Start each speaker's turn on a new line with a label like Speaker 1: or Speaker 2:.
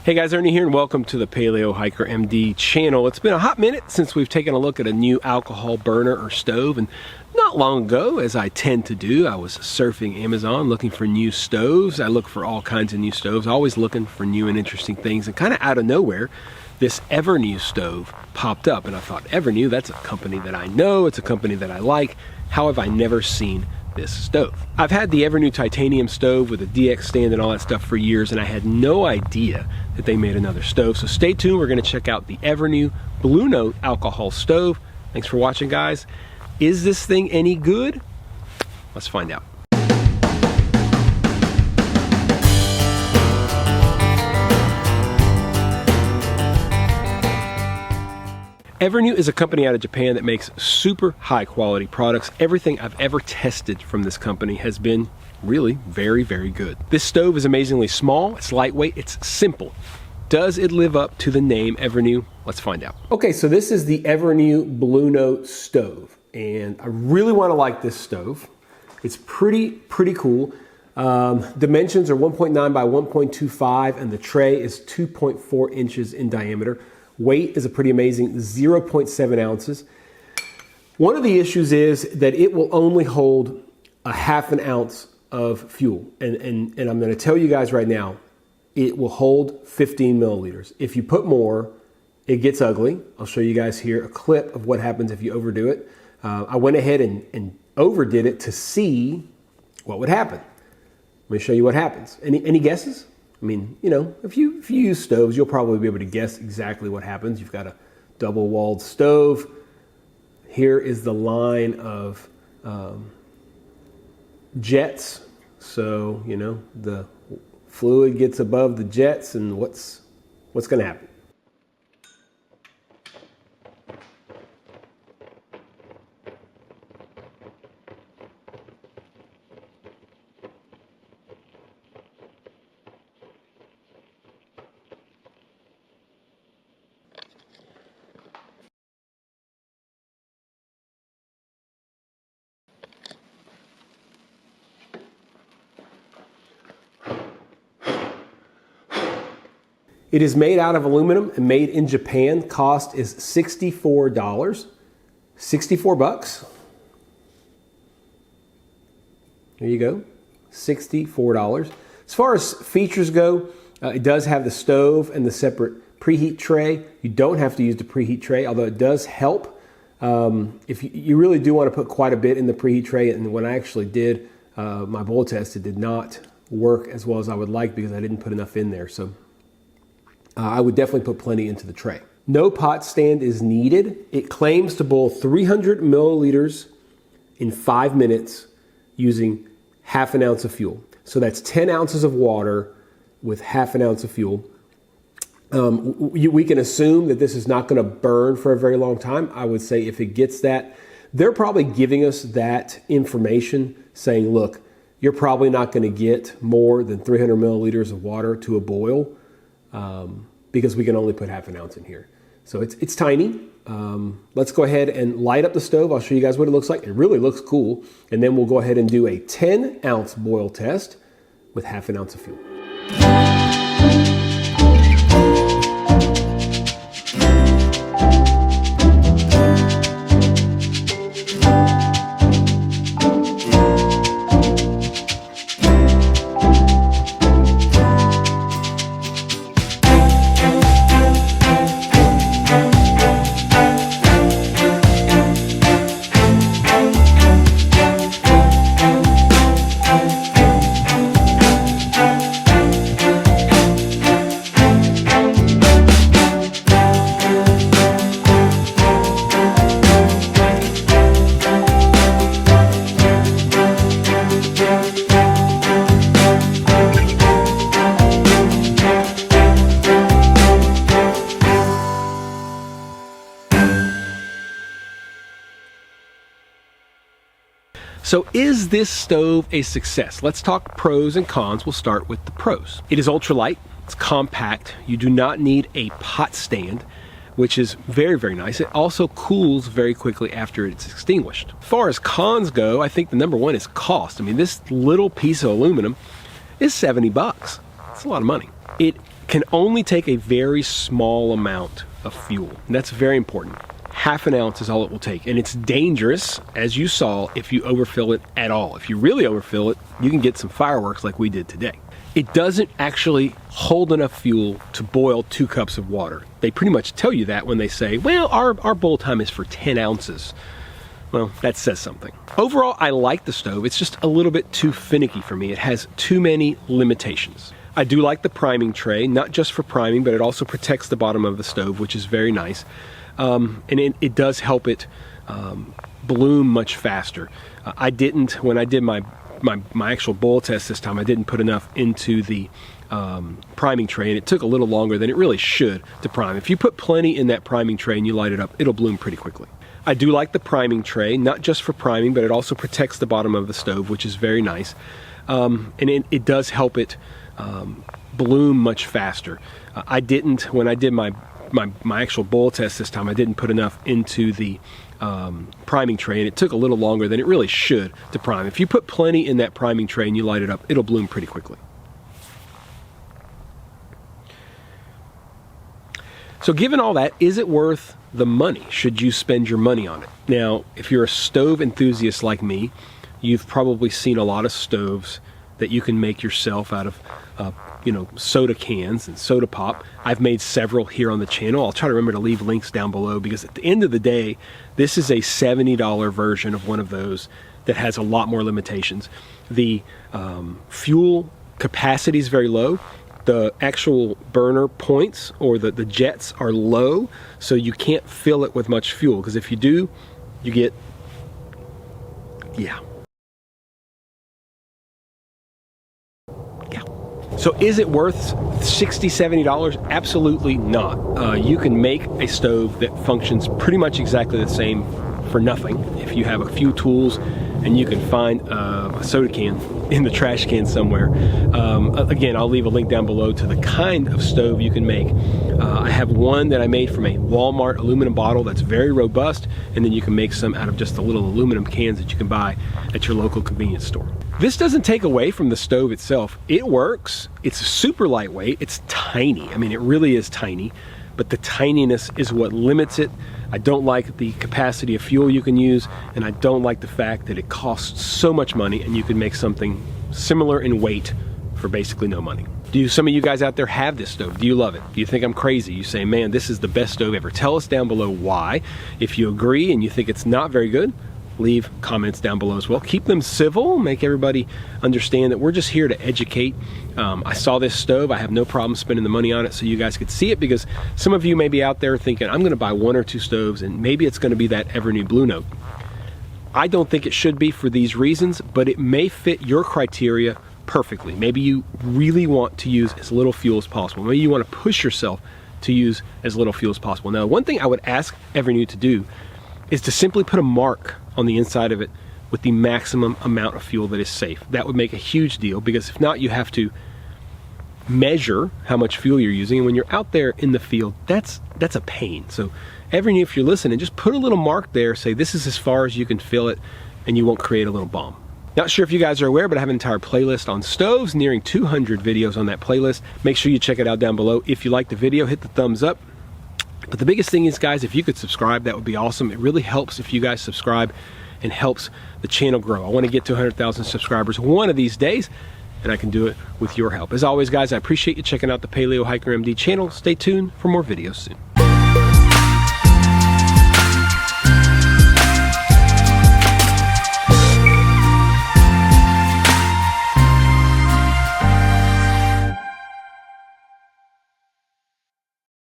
Speaker 1: Hey guys, Ernie here and welcome to the Paleo Hiker MD channel. It's been a hot minute since we've taken a look at a new alcohol burner or stove, and not long ago, as I tend to do, I was surfing Amazon looking for new stoves. I look for all kinds of new stoves, always looking for new and interesting things, and kind of out of nowhere, this Evernew stove popped up, and I thought, Evernew, that's a company that I know, it's a company that I like. How have I never seen this stove? I've had the Evernew titanium stove with a DX stand and all that stuff for years, and I had no idea that they made another stove. So stay tuned, we're gonna check out the Evernew Bluenote alcohol stove. Thanks for watching, guys. Is this thing any good? Let's find out. Evernew is a company out of Japan that makes super high quality products. Everything I've ever tested from this company has been really very, very good. This stove is amazingly small, it's lightweight, it's simple. Does it live up to the name Evernew? Let's find out. Okay, so this is the Evernew Bluenote stove, and I really want to like this stove. It's pretty cool. Dimensions are 1.9 by 1.25, and the tray is 2.4 inches in diameter. Weight is a pretty amazing 0.7 ounces. One of the issues is that it will only hold a half an ounce of fuel. And I'm gonna tell you guys right now, it will hold 15 milliliters. If you put more, it gets ugly. I'll show you guys here a clip of what happens if you overdo it. I went ahead and overdid it to see what would happen. Let me show you what happens. Any guesses? I mean, you know, if you use stoves, you'll probably be able to guess exactly what happens. You've got a double-walled stove. Here is the line of jets. So, you know, the fluid gets above the jets, and what's going to happen? It is made out of aluminum and made in Japan. Cost is $64. 64 bucks. There you go, $64. As far as features go, it does have the stove and the separate preheat tray. You don't have to use the preheat tray, although it does help. If you really do want to put quite a bit in the preheat tray, and when I actually did my boil test, it did not work as well as I would like because I didn't put enough in there. So I would definitely put plenty into the tray. No pot stand is needed. It claims to boil 300 milliliters in 5 minutes using half an ounce of fuel. So that's 10 ounces of water with half an ounce of fuel. We can assume that this is not going to burn for a very long time. I would say if it gets that, they're probably giving us that information saying, look, you're probably not going to get more than 300 milliliters of water to a boil. Because we can only put half an ounce in here. So it's tiny. Let's go ahead and light up the stove. I'll show you guys what it looks like. It really looks cool. And then we'll go ahead and do a 10 ounce boil test with half an ounce of fuel. So is this stove a success? Let's talk pros and cons. We'll start with the pros. It is ultralight, it's compact, you do not need a pot stand, which is very, very nice. It also cools very quickly after it's extinguished. As far as cons go, I think the number one is cost. I mean, this little piece of aluminum is 70 bucks. It's a lot of money. It can only take a very small amount of fuel. And that's very important. Half an ounce is all it will take. And it's dangerous, as you saw, if you overfill it at all. If you really overfill it, you can get some fireworks like we did today. It doesn't actually hold enough fuel to boil 2 cups of water. They pretty much tell you that when they say, well, our boil time is for 10 ounces. Well, that says something. Overall, I like the stove. It's just a little bit too finicky for me. It has too many limitations. I do like the priming tray, not just for priming, but it also protects the bottom of the stove, which is very nice. And it does help it bloom much faster. I didn't, when I did my actual boil test this time, I didn't put enough into the priming tray, and it took a little longer than it really should to prime. If you put plenty in that priming tray and you light it up, it'll bloom pretty quickly. I do like the priming tray, not just for priming, but it also protects the bottom of the stove, which is very nice. And it does help it bloom much faster. I didn't, when I did my actual boil test this time, I didn't put enough into the priming tray, and it took a little longer than it really should to prime. If you put plenty in that priming tray and you light it up, it'll bloom pretty quickly. So given all that, is it worth the money? Should you spend your money on it? Now, if you're a stove enthusiast like me, you've probably seen a lot of stoves that you can make yourself out of soda cans and soda pop. I've made several here on the channel. I'll try to remember to leave links down below, because at the end of the day, this is a $70 version of one of those that has a lot more limitations. The fuel capacity is very low. The actual burner points, or the jets, are low, so you can't fill it with much fuel, because if you do, you get, yeah. So is it worth $60, $70? Absolutely not. You can make a stove that functions pretty much exactly the same for nothing if you have a few tools and you can find a soda can in the trash can somewhere. Again, I'll leave a link down below to the kind of stove you can make. I have one that I made from a Walmart aluminum bottle that's very robust, and then you can make some out of just the little aluminum cans that you can buy at your local convenience store. This doesn't take away from the stove itself. It works. It's super lightweight. It's tiny. I mean, it really is tiny, but the tininess is what limits it. I don't like the capacity of fuel you can use, and I don't like the fact that it costs so much money and you can make something similar in weight for basically no money. Do some of you guys out there have this stove? Do you love it? Do you think I'm crazy? You say, man, this is the best stove ever. Tell us down below why. If you agree and you think it's not very good, leave comments down below as well. Keep them civil, make everybody understand that we're just here to educate. I saw this stove, I have no problem spending the money on it so you guys could see it, because some of you may be out there thinking, I'm gonna buy 1 or 2 stoves and maybe it's gonna be that Evernew Bluenote. I don't think it should be for these reasons, but it may fit your criteria perfectly. Maybe you really want to use as little fuel as possible. Maybe you want to push yourself to use as little fuel as possible. Now, one thing I would ask Evernew to do is to simply put a mark on the inside of it with the maximum amount of fuel that is safe. That would make a huge deal, because if not, you have to measure how much fuel you're using, and when you're out there in the field, that's a pain. So Evernew, if you're listening, just put a little mark there, say this is as far as you can fill it, and you won't create a little bomb. Not sure if you guys are aware, but I have an entire playlist on stoves, nearing 200 videos on that playlist. Make sure you check it out down below. If you like the video, hit the thumbs up. But the biggest thing is, guys, if you could subscribe, that would be awesome. It really helps if you guys subscribe and helps the channel grow. I want to get to 100,000 subscribers one of these days, and I can do it with your help. As always, guys, I appreciate you checking out the Paleo Hiker MD channel. Stay tuned for more videos soon.